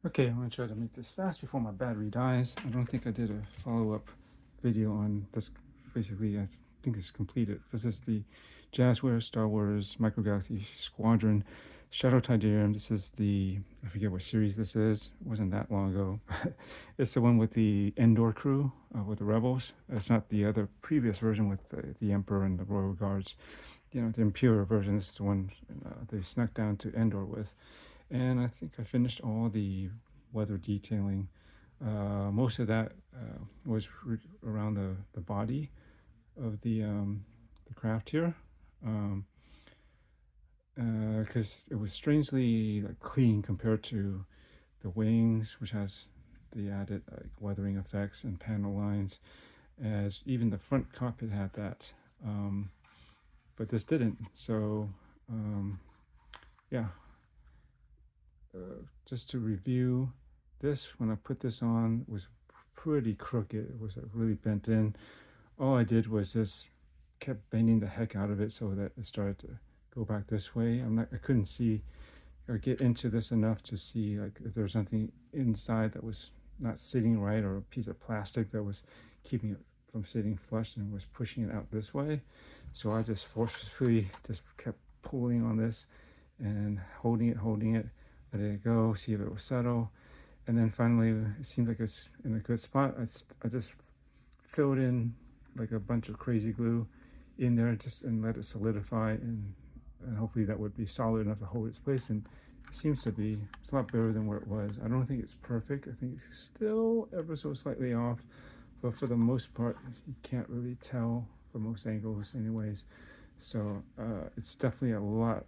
Okay, I'm going to try to make this fast before my battery dies. I don't think I did a follow-up video on this. Basically, I think it's completed. This is the Jazwares Star Wars Micro Galaxy Squadron Shuttle Tyderium. This is the, I forget what series this is. It wasn't that long ago. It's the one with the Endor crew, with the rebels. It's not the other previous version with the Emperor and the Royal Guards. You know, the Imperial version. This is the one they snuck down to Endor with. And I think I finished all the weather detailing. Most of that was around the body of the craft here, because it was strangely like clean compared to the wings, which has the added like weathering effects and panel lines, as even the front cockpit had that, but this didn't. So yeah, just to review, this, when I put this on, was pretty crooked. It was really bent in. All I did was just kept bending the heck out of it so that it started to go back this way. I couldn't see or get into this enough to see like if there was something inside that was not sitting right, or a piece of plastic that was keeping it from sitting flush and was pushing it out this way. So I just forcefully just kept pulling on this and holding it, letting it go, see if it will settle. And then finally, it seemed like it's in a good spot. I just filled in like a bunch of crazy glue in there just and let it solidify, and hopefully that would be solid enough to hold its place. And it seems to be. It's a lot better than where it was. I don't think it's perfect. I think it's still ever so slightly off, but for the most part, you can't really tell from most angles anyways. So it's definitely a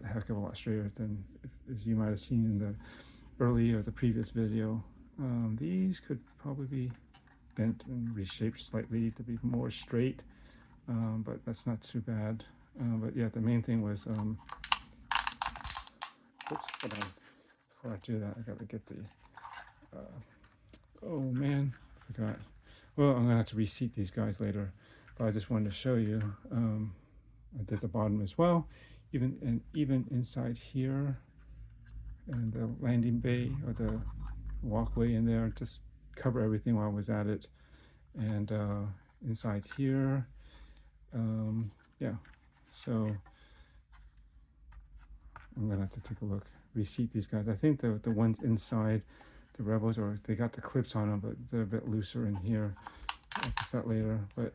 heck of a lot straighter than if you might have seen in the early or the previous video. These could probably be bent and reshaped slightly to be more straight, but that's not too bad. But yeah, the main thing was, oops, hold on. Before I do that, I gotta get the, oh man, I forgot. Well, I'm gonna have to reseat these guys later, but I just wanted to show you. I did the bottom as well, even inside here, and the landing bay or the walkway in there, just cover everything while I was at it. And inside here, yeah, so I'm gonna have to take a look, reseat these guys. I think the ones inside the Rebels, or they got the clips on them, but they're a bit looser in here. I'll fix that later, but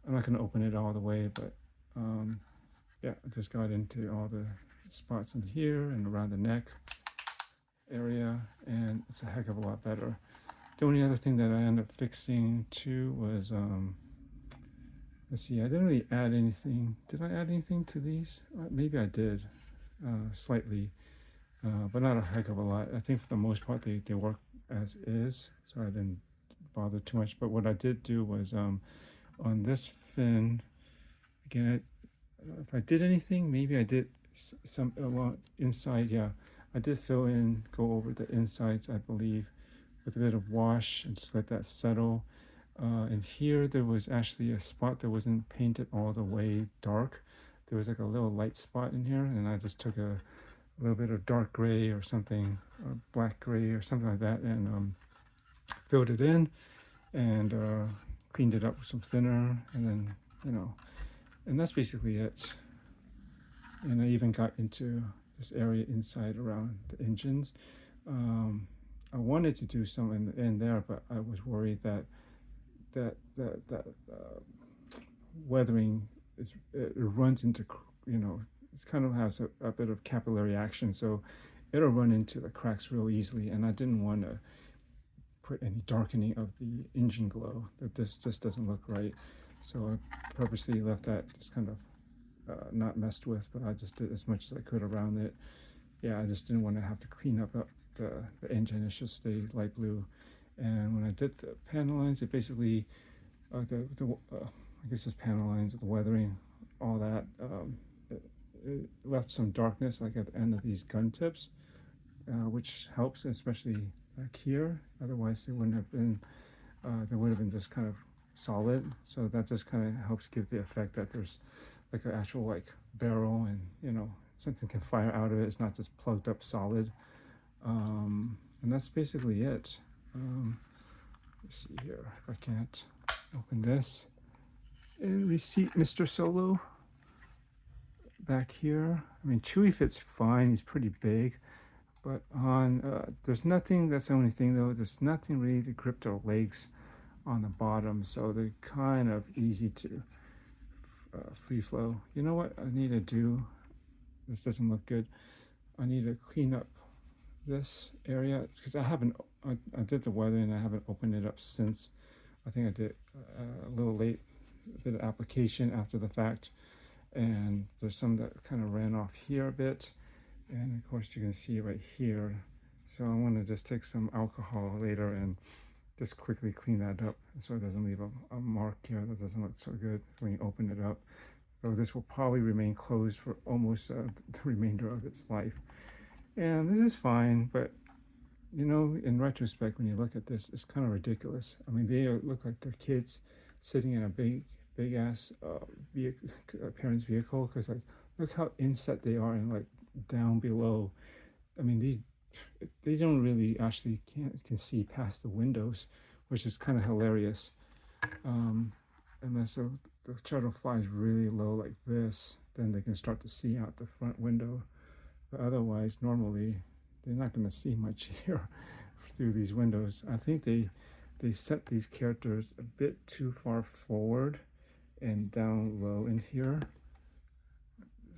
I'm not gonna open it all the way. But yeah, I just got into all the spots in here and around the neck area, and it's a heck of a lot better. The only other thing that I ended up fixing too was, let's see, I didn't really add anything. Did I add anything to these? Maybe I did, slightly, but not a heck of a lot. I think for the most part they work as is, so I didn't bother too much. But what I did do was, on this fin, again, if I did anything, maybe I did some along inside. Yeah, I did fill in, go over the insides, I believe, with a bit of wash, and just let that settle. And here there was actually a spot that wasn't painted all the way dark. There was like a little light spot in here, and I just took a little bit of dark gray or something, or black gray or something like that, and filled it in, and cleaned it up with some thinner, and then, and that's basically it. And I even got into this area inside around the engines. I wanted to do some in there, but I was worried that weathering it runs into, it kind of has a bit of capillary action, so it'll run into the cracks real easily, and I didn't want to put any darkening of the engine glow. That this just doesn't look right, so I purposely left that just kind of not messed with, but I just did as much as I could around it. Yeah, I just didn't want to have to clean up the engine. It should stay light blue. And when I did the panel lines, it basically, I guess it's panel lines, the weathering, all that, it left some darkness like at the end of these gun tips, which helps, especially back here. Otherwise, they wouldn't have been, they would have been just kind of solid. So that just kind of helps give the effect that there's like an actual like barrel, and something can fire out of it. It's not just plugged up solid. And that's basically it. Let's see here if I can't open this. And receipt Mr. Solo back here. I mean, Chewie fits fine. He's pretty big. But on, there's nothing, that's the only thing though, there's nothing really to grip their legs on the bottom. So they're kind of easy to free flow. You know what I need to do? This doesn't look good. I need to clean up this area because I did the weather and I haven't opened it up since. I think I did a little late, a bit of application after the fact, and there's some that kind of ran off here a bit, and of course you can see right here. So I want to just take some alcohol later and just quickly clean that up so it doesn't leave a mark here that doesn't look so good when you open it up. So this will probably remain closed for almost the remainder of its life. And this is fine, but you know, in retrospect, when you look at this, it's kind of ridiculous. I mean, they look like they're kids sitting in a big ass parent's vehicle, because like, look how inset they are and like down below. I mean, they don't really actually can see past the windows, which is kind of hilarious. Unless the shuttle flies really low like this, then they can start to see out the front window. But otherwise, normally, they're not going to see much here through these windows. I think they set these characters a bit too far forward and down low in here.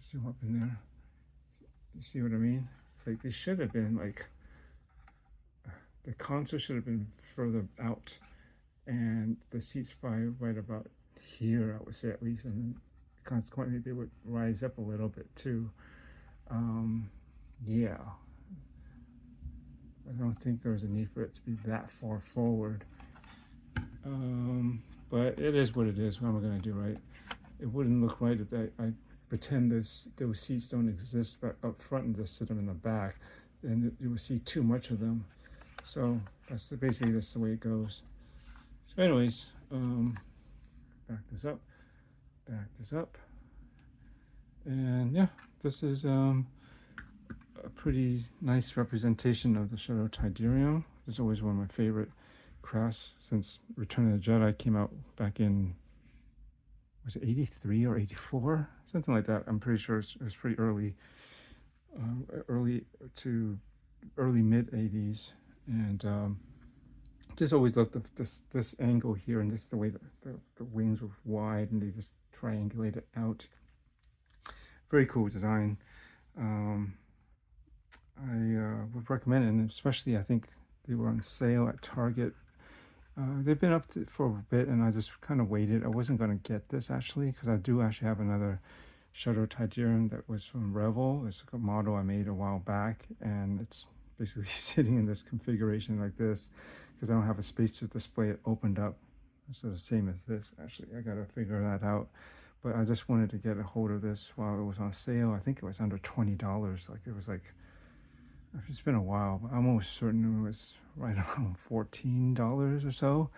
Zoom up in there. You see what I mean? It's like they should have been like, the console should have been further out, and the seats probably right about here, I would say, at least, and then consequently they would rise up a little bit too. Yeah, I don't think there was a need for it to be that far forward. But it is what it is. What am I going to do, right? It wouldn't look right if I pretend those seats don't exist but up front and just sit them in the back, and you would see too much of them. So that's basically the way it goes. So anyways, back this up, and yeah, this is a pretty nice representation of the Shuttle Tyderium. It's always one of my favorite crafts since Return of the Jedi came out back in, was it 83 or 84? Something like that. I'm pretty sure it was pretty early, early mid 80s. And just always loved this angle here, and just the way the wings were wide and they just triangulated out. Very cool design. I would recommend it, and especially I think they were on sale at Target. They've been up for a bit, and I just kind of waited. I wasn't going to get this actually, because I do actually have another Shuttle Tyderium that was from Revel. It's a model I made a while back, and it's basically sitting in this configuration like this because I don't have a space to display it opened up. So the same as this. Actually, I got to figure that out. But I just wanted to get a hold of this while it was on sale. I think it was under $20. Like it was like, it's been a while, but I'm almost certain it was right around $14 or so.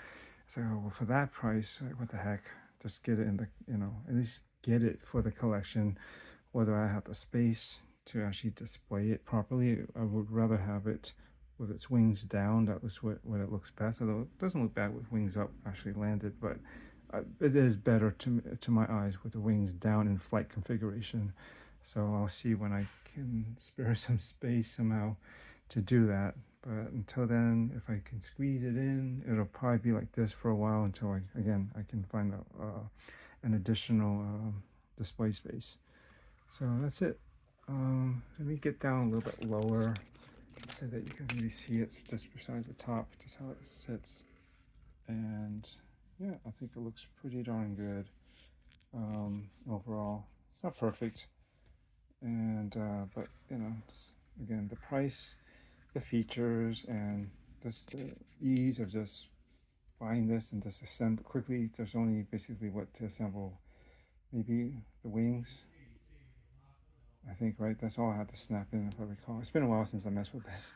So, well, for that price, like, what the heck? Just get it in the, you know, at least get it for the collection. Whether I have the space to actually display it properly, I would rather have it with its wings down. That was what it looks best. Although it doesn't look bad with wings up actually landed, but it is better to my eyes with the wings down in flight configuration. So I'll see when I can spare some space somehow to do that. But until then, if I can squeeze it in, it'll probably be like this for a while until I can find an additional display space. So that's it. Let me get down a little bit lower so that you can really see it just besides the top, just how it sits. And yeah, I think it looks pretty darn good overall. It's not perfect, and but you know, it's, again, the price, the features, and just the ease of just buying this and just assemble quickly. There's only basically what to assemble, maybe the wings, I think, right? That's all I had to snap in, if I recall. It's been a while since I messed with this,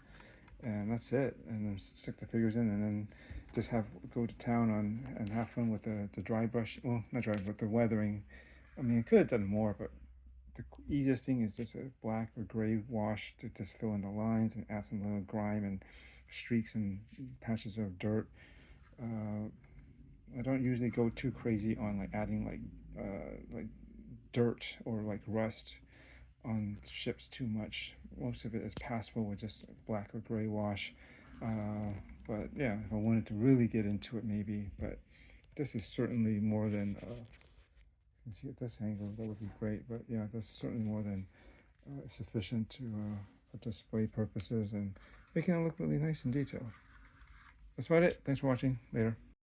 and that's it. And then stick the figures in, and then just go to town on and have fun with the dry brush. Well, not dry, but the weathering. I mean, I could have done more, but the easiest thing is just a black or gray wash to just fill in the lines and add some little grime and streaks and patches of dirt. I don't usually go too crazy on like adding like dirt or like rust on ships too much. Most of it is passable with just black or gray wash. But yeah, if I wanted to really get into it, maybe. But this is certainly more than. You can see at this angle, that would be great. But yeah, that's certainly more than sufficient to for display purposes and making it look really nice in detail. That's about it. Thanks for watching. Later.